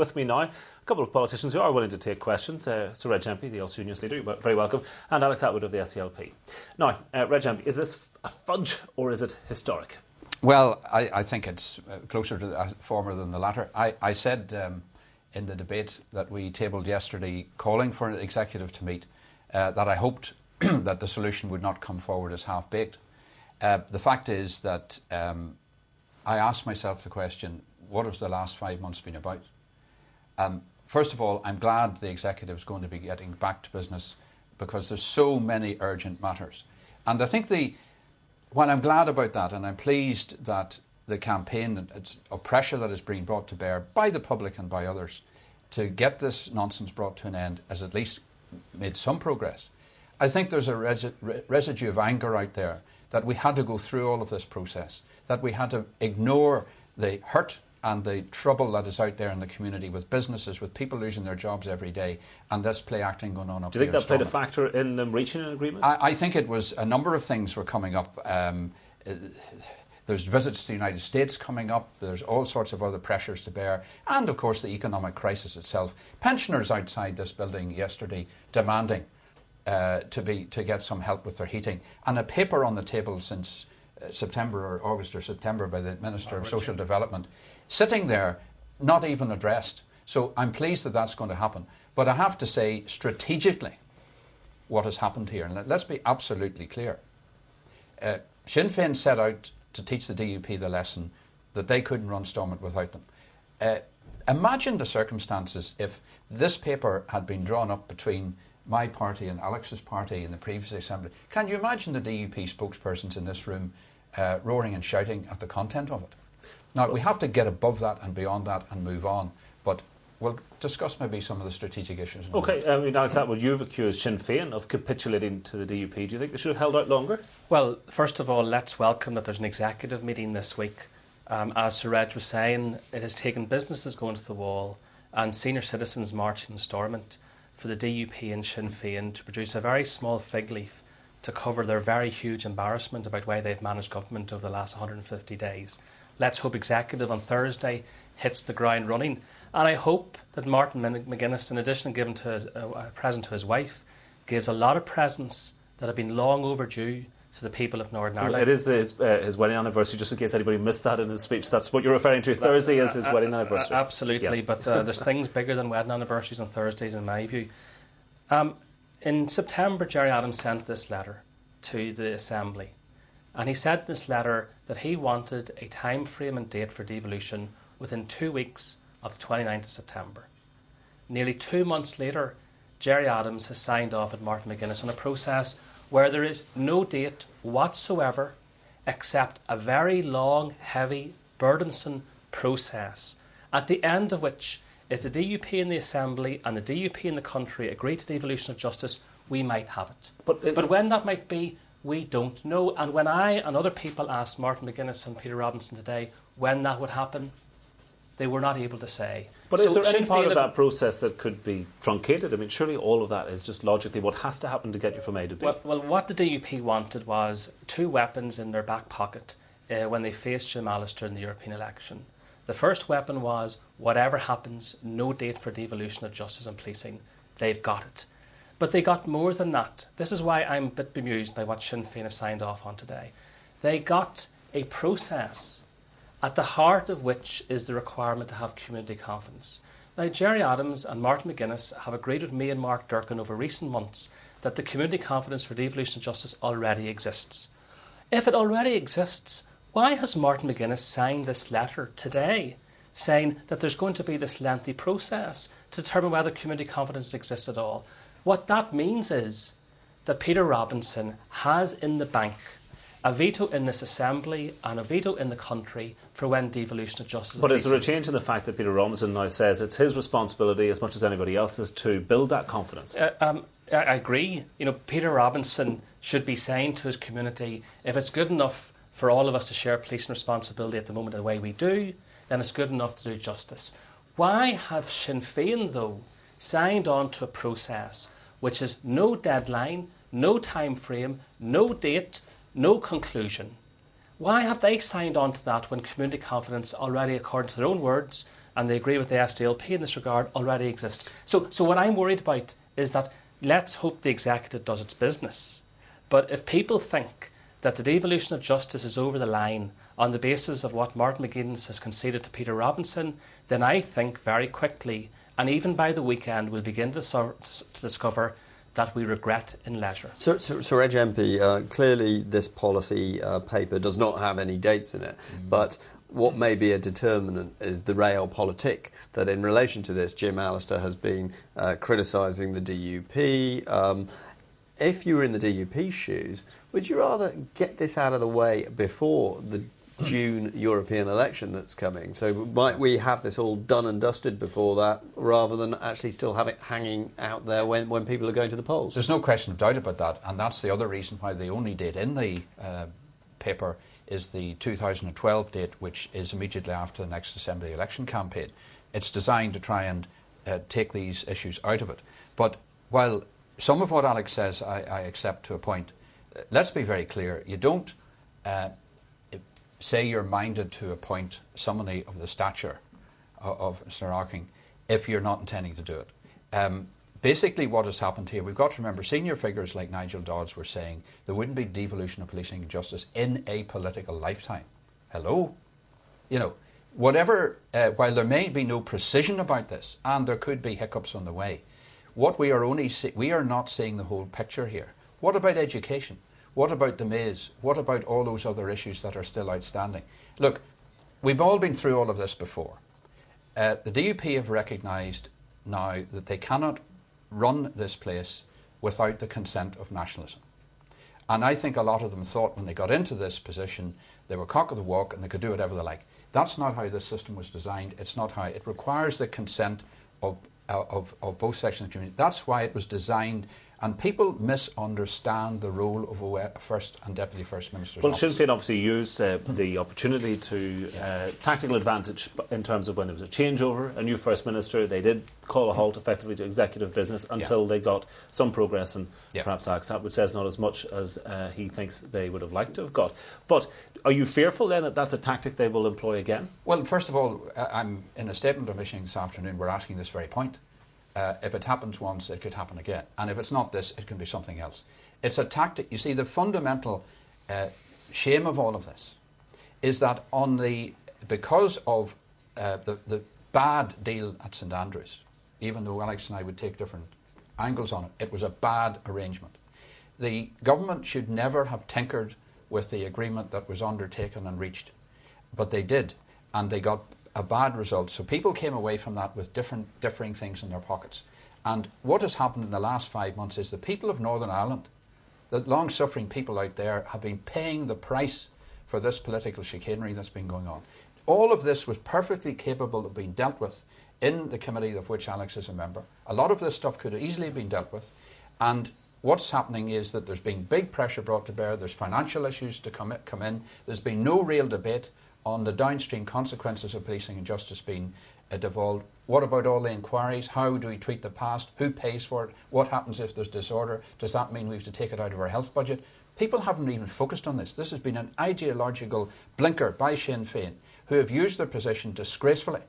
With me now, a couple of politicians who are willing to take questions. Sir Reg Empey, the Ulster Unionist leader, you're very welcome, and Alex Attwood of the SDLP. Now, Reg Empey, is this a fudge or is it historic? Well, I think it's closer to the former than the latter. I said in the debate that we tabled yesterday, calling for an executive to meet, that I hoped that the solution would not come forward as half-baked. The fact is that I asked myself the question, what has the last 5 months been about? First of all, I'm glad the executive is going to be getting back to business because there's so many urgent matters. And I think while I'm glad about that, and I'm pleased that the campaign of pressure that is being brought to bear by the public and by others to get this nonsense brought to an end has at least made some progress. I think there's a residue of anger out there that we had to go through all of this process, that we had to ignore the hurt and the trouble that is out there in the community with businesses, with people losing their jobs every day, and this play acting going on up here. Do you think that played a factor in them reaching an agreement? I think it was a number of things were coming up. There's visits to the United States coming up. There's all sorts of other pressures to bear. And, of course, the economic crisis itself. Pensioners outside this building yesterday demanding to get some help with their heating. And a paper on the table since September or August or September by the Minister of Social Development, sitting there, not even addressed. So I'm pleased that that's going to happen. But I have to say, strategically, what has happened here, and let's be absolutely clear. Sinn Féin set out to teach the DUP the lesson that they couldn't run Stormont without them. Imagine the circumstances if this paper had been drawn up between my party and Alex's party in the previous assembly. Can you imagine the DUP spokespersons in this room roaring and shouting at the content of it? Now, we have to get above that and beyond that and move on, but we'll discuss maybe some of the strategic issues. OK, Alex Attwood, you've accused Sinn Féin of capitulating to the DUP. Do you think they should have held out longer? Well, first of all, let's welcome that there's an executive meeting this week. As Sir Reg was saying, it has taken businesses going to the wall and senior citizens marching in Stormont for the DUP and Sinn Féin to produce a very small fig leaf to cover their very huge embarrassment about why they've managed government over the last 150 days. Let's hope executive on Thursday hits the ground running. And I hope that Martin McGuinness, in addition to giving a present to his wife, gives a lot of presents that have been long overdue to the people of Northern Ireland. It is his wedding anniversary, just in case anybody missed that in his speech. That's what you're referring to. Thursday is his wedding anniversary. Absolutely, yeah. But there's things bigger than wedding anniversaries on Thursdays, in my view. In September, Gerry Adams sent this letter to the Assembly. And he said in this letter that he wanted a time frame and date for devolution within 2 weeks of the 29th of September. Nearly 2 months later, Gerry Adams has signed off at Martin McGuinness on a process where there is no date whatsoever except a very long, heavy, burdensome process, at the end of which, if the DUP in the Assembly and the DUP in the country agree to devolution of justice, we might have it. But when that might be, we don't know. And when I and other people asked Martin McGuinness and Peter Robinson today when that would happen, they were not able to say. But so is there any part of that process that could be truncated? I mean, surely all of that is just logically what has to happen to get you from A to B. Well, what the DUP wanted was 2 weapons in their back pocket when they faced Jim Allister in the European election. The first weapon was, whatever happens, no date for devolution of justice and policing. They've got it. But they got more than that. This is why I'm a bit bemused by what Sinn Féin have signed off on today. They got a process at the heart of which is the requirement to have community confidence. Now, Gerry Adams and Martin McGuinness have agreed with me and Mark Durkan over recent months that the community confidence for devolution of justice already exists. If it already exists, why has Martin McGuinness signed this letter today saying that there's going to be this lengthy process to determine whether community confidence exists at all? What that means is that Peter Robinson has in the bank a veto in this Assembly and a veto in the country for when devolution of justice. But is there a change in the fact that Peter Robinson now says it's his responsibility as much as anybody else's to build that confidence? I agree. You know, Peter Robinson should be saying to his community, if it's good enough for all of us to share policing responsibility at the moment the way we do, then it's good enough to do justice. Why have Sinn Féin, though, signed on to a process which has no deadline, no time frame, no date, no conclusion? Why have they signed on to that when community confidence already, according to their own words, and they agree with the SDLP in this regard, already exist. So what I'm worried about is that let's hope the executive does its business. But if people think that the devolution of justice is over the line on the basis of what Martin McGuinness has conceded to Peter Robinson, then I think very quickly, and even by the weekend, we'll begin to discover that we regret in leisure. So Reg Empey, clearly this policy paper does not have any dates in it, but what may be a determinant is the realpolitik, that in relation to this, Jim Allister has been criticising the DUP. If you were in the DUP shoes, would you rather get this out of the way before the June European election that's coming? So might we have this all done and dusted before that, rather than actually still have it hanging out there when people are going to the polls? There's no question of doubt about that, and that's the other reason why the only date in the paper is the 2012 date, which is immediately after the next Assembly election campaign. It's designed to try and take these issues out of it. But while some of what Alex says I accept to a point, let's be very clear. You don't say you're minded to appoint somebody of the stature of Mr. Arking if you're not intending to do it. Basically what has happened here, we've got to remember senior figures like Nigel Dodds were saying there wouldn't be devolution of policing and justice in a political lifetime. Hello? You know, whatever, while there may be no precision about this, and there could be hiccups on the way, what we are we are not seeing the whole picture here. What about education? What about the maze? What about all those other issues that are still outstanding? Look, we've all been through all of this before. The DUP have recognised now that they cannot run this place without the consent of nationalism. And I think a lot of them thought when they got into this position they were cock of the walk and they could do whatever they like. That's not how this system was designed. It's not how it requires the consent of both sections of the community. That's why it was designed. And people misunderstand the role of a First and Deputy First Minister's Well, office. Sinn Féin obviously used the opportunity to tactical advantage in terms of when there was a changeover, a new First Minister. They did call a halt effectively to executive business until they got some progress, and perhaps Alex Attwood says not as much as he thinks they would have liked to have got. But are you fearful then that that's a tactic they will employ again? Well, first of all, I'm in a statement I'm issuing this afternoon, we're asking this very point. If it happens once, it could happen again. And if it's not this, it can be something else. It's a tactic. You see, the fundamental shame of all of this is that because of the bad deal at St Andrews, even though Alex and I would take different angles on it, it was a bad arrangement. The government should never have tinkered with the agreement that was undertaken and reached. But they did, and they got a bad result. So people came away from that with differing things in their pockets. And what has happened in the last 5 months is the people of Northern Ireland, the long-suffering people out there, have been paying the price for this political chicanery that's been going on. All of this was perfectly capable of being dealt with in the committee of which Alex is a member. A lot of this stuff could have easily been dealt with. And what's happening is that there's been big pressure brought to bear. There's financial issues to come in. There's been no real debate on the downstream consequences of policing and justice being devolved. What about all the inquiries? How do we treat the past? Who pays for it? What happens if there's disorder? Does that mean we have to take it out of our health budget? People haven't even focused on this. This has been an ideological blinker by Sinn Féin, who have used their position disgracefully